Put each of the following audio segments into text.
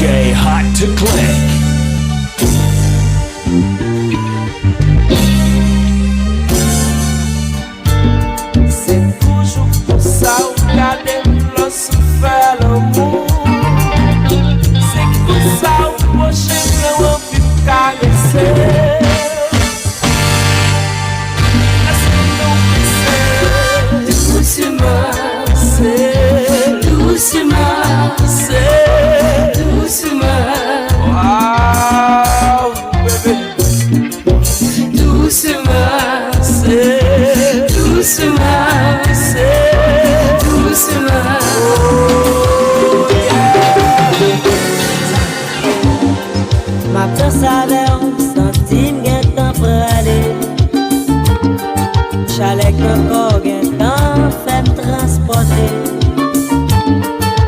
DJ Hot to Click. C'est toujours pour ça ou garder lorsqu'on fait l'amour. C'est pour ça ou prochain le plus caresser. Doucement, c'est doucement, c'est doucement. Wow, bébé. Doucement, c'est doucement, c'est doucement. Oh, yeah. Ma danse avec un centime gain temps pour aller. Chalet encore gain temps fait me transporter.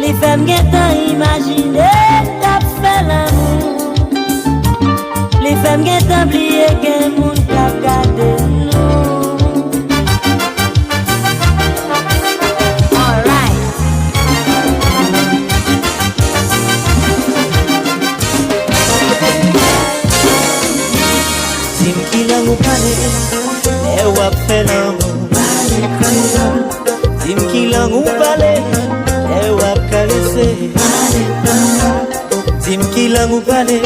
Les femmes gain temps imaginer t'as fait l'amour. Les femmes gain temps oublier qu'un monde t'a gardé nous. Alright. Sim qui l'amour parler. Et wap fait l'amour. Dim qui l'amour parler. Et wap caresser. Dim qui l'amour parler.